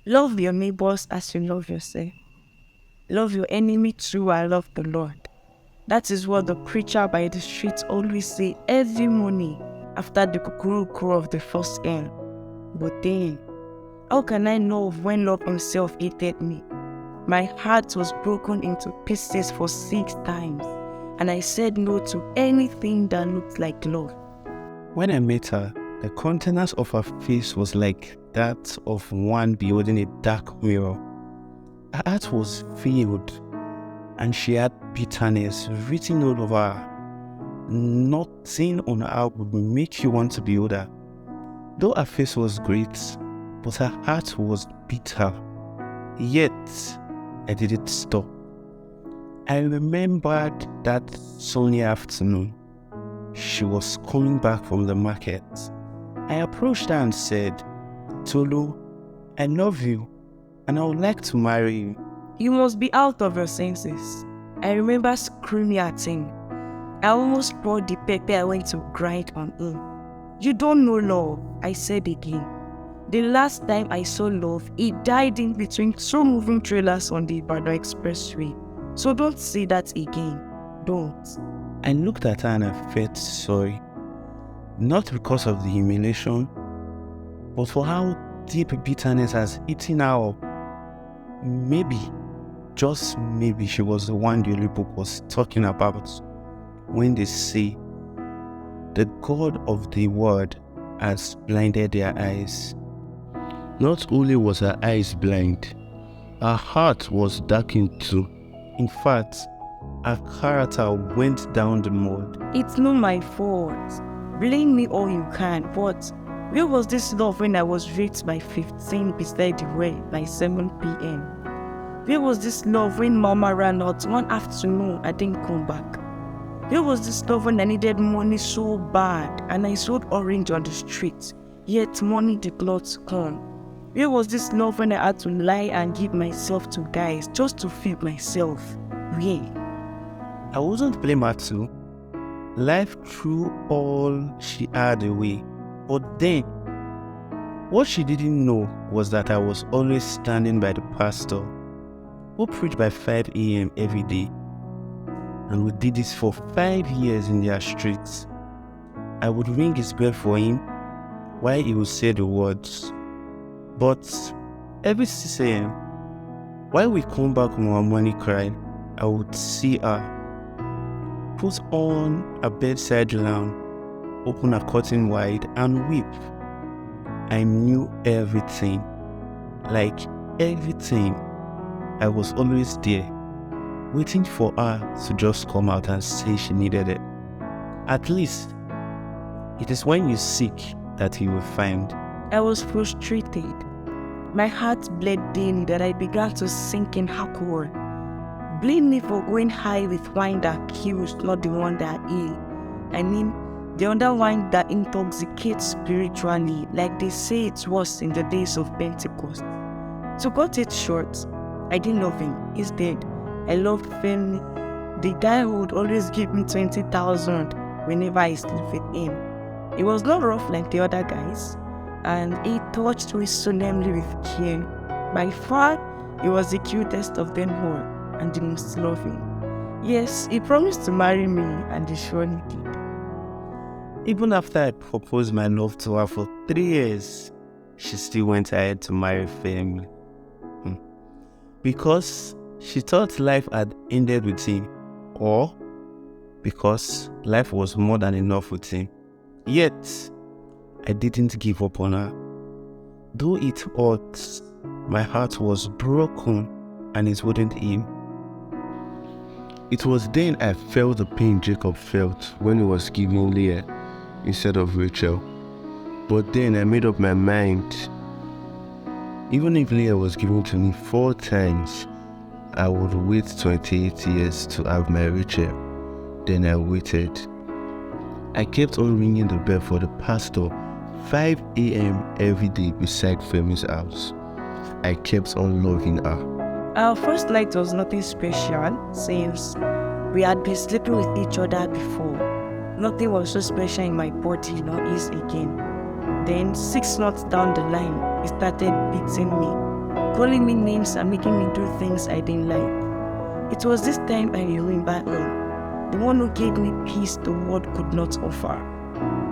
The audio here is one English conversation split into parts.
Love your neighbors as you love yourself. Love your enemy too, I love the Lord. That is what the preacher by the streets always say every morning after the cuckoo crow of the first end. But then, how can I know when love himself hated me? My heart was broken into pieces for 6 times, and I said no to anything that looked like love. When I met her, the countenance of her face was like that of one beholding a dark mirror. Her heart was filled, and she had bitterness written all over her. Nothing on her would make you want to behold her. Though her face was great, but her heart was bitter. Yet, I didn't stop. I remembered that sunny afternoon. She was coming back from the market. I approached her and said, "Tolu, I love you, and I would like to marry you." You must be out of your senses. I remember screaming at him. I almost poured the pepper I went to grind on him. You don't know love, I said again. The last time I saw love, it died in between 2 moving trailers on the Ibadan Expressway. So don't say that again. Don't. I looked at her and I felt sorry. Not because of the humiliation, but for how deep bitterness has eaten her up. Maybe, just maybe, she was the one the Holy Book was talking about when they say, "The God of the Word has blinded their eyes." Not only was her eyes blind, her heart was darkened too. In fact, her character went down the mud. It's not my fault. Blame me all you can, but where was this love when I was raped by 15 beside the way by 7 p.m.? Where was this love when Mama ran out one afternoon and didn't come back? Where was this love when I needed money so bad and I sold orange on the street, yet money did not come? Where was this love when I had to lie and give myself to guys just to feed myself? Where? I wouldn't blame her too. Life threw all she had away. But then, what she didn't know was that I was always standing by the pastor who preached by 5 a.m. every day. And we did this for 5 years in their streets. I would ring his bell for him while he would say the words. But every 6 a.m., while we come back from our morning cry, I would see her put on a bedside lamp, open a curtain wide, and weep. I knew everything, like everything. I was always there, waiting for her to just come out and say she needed it. At least, it is when you seek that you will find. I was frustrated. My heart bled daily that I began to sink in alcohol. Blame me for going high with wine that kills, not the one that heals. I mean, the other wine that intoxicates spiritually, like they say it was in the days of Pentecost. To cut it short, I didn't love him. He's dead. I loved family. The guy who would always give me 20,000 whenever I sleep with him. It was not rough like the other guys, and he touched me solemnly with care. By far, he was the cutest of them all and the most loving. Yes, he promised to marry me, and he surely did. Even after I proposed my love to her for 3 years, she still went ahead to marry family. Because she thought life had ended with him, or because life was more than enough with him. Yet, I didn't give up on her. Though it hurt, my heart was broken and it wouldn't heal. It was then I felt the pain Jacob felt when he was giving Leah instead of Rachel. But then I made up my mind. Even if Leah was given to me 4 times, I would wait 28 years to have my Rachel. Then I waited. I kept on ringing the bell for the pastor 5 a.m. every day beside Femi's house. I kept on loving her. Our first night was nothing special since we had been sleeping with each other before. Nothing was so special in my body, nor his again. Then 6 months down the line, he started beating me. calling me names and making me do things I didn't like. It was this time I remember him, the one who gave me peace the world could not offer,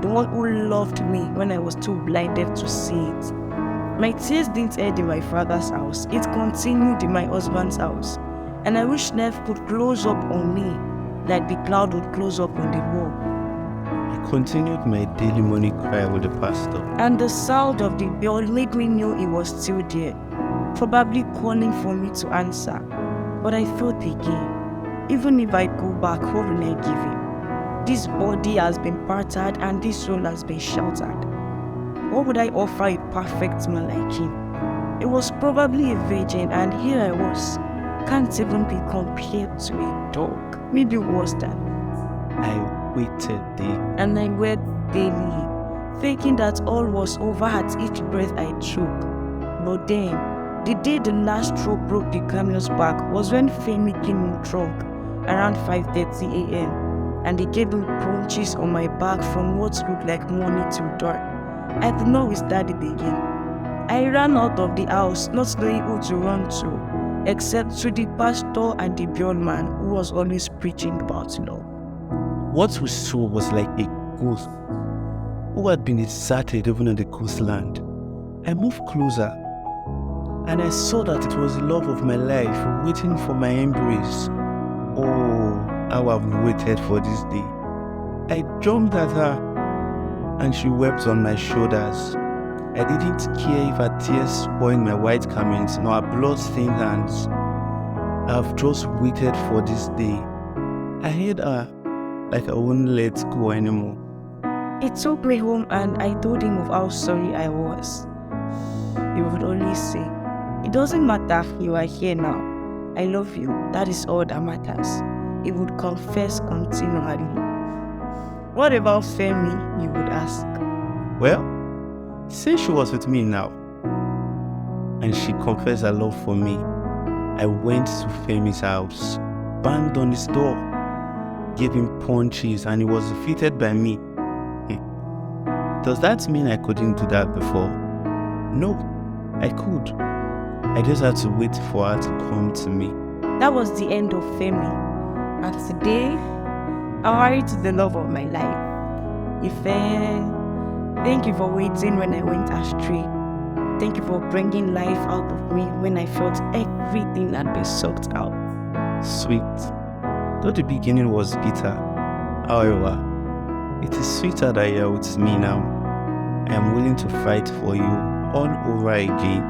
the one who loved me when I was too blinded to see it. My tears didn't end in my father's house, it continued in my husband's house, and I wish life could close up on me like the cloud would close up on the wall. I continued my daily morning cry with the pastor. And the sound of the bell made me know he was still there, probably calling for me to answer. But I thought again, even if I go back, what will I give him? This body has been battered and this soul has been sheltered. What would I offer a perfect man like him? He was probably a virgin, and here I was, can't even be compared to a dog, maybe worse than. I waited daily. And I wept daily, thinking that all was over at each breath I took. But then, the day the last straw broke the camel's back was when Femi came in drunk around 5:30 a.m. and he gave me punches on my back from what looked like morning till dark. I could not withstand it again. I ran out of the house, not knowing who to run to, except to the pastor and the beyond man who was always preaching about love. What we saw was like a ghost who had been deserted even on the coastland. I moved closer and I saw that it was the love of my life waiting for my embrace. Oh, how I've waited for this day. I jumped at her and she wept on my shoulders. I didn't care if her tears spoiled my white garments nor her blood-stained hands. I've just waited for this day. I held her like I wouldn't let go anymore. He took me home and I told him of how sorry I was. He would only say, "It doesn't matter, you are here now. I love you, that is all that matters." He would confess continually. What about Femi, you would ask? Well, since she was with me now, and she confessed her love for me, I went to Femi's house, banged on his door, gave him punches, and he was defeated by me. Does that mean I couldn't do that before? No, I could. I just had to wait for her to come to me. That was the end of Femi. And today, I'm married to the love of my life. Ife, thank you for waiting when I went astray. Thank you for bringing life out of me when I felt everything had been sucked out. Sweet. Though the beginning was bitter, however, it is sweeter that you are with me now. I am willing to fight for you all over again.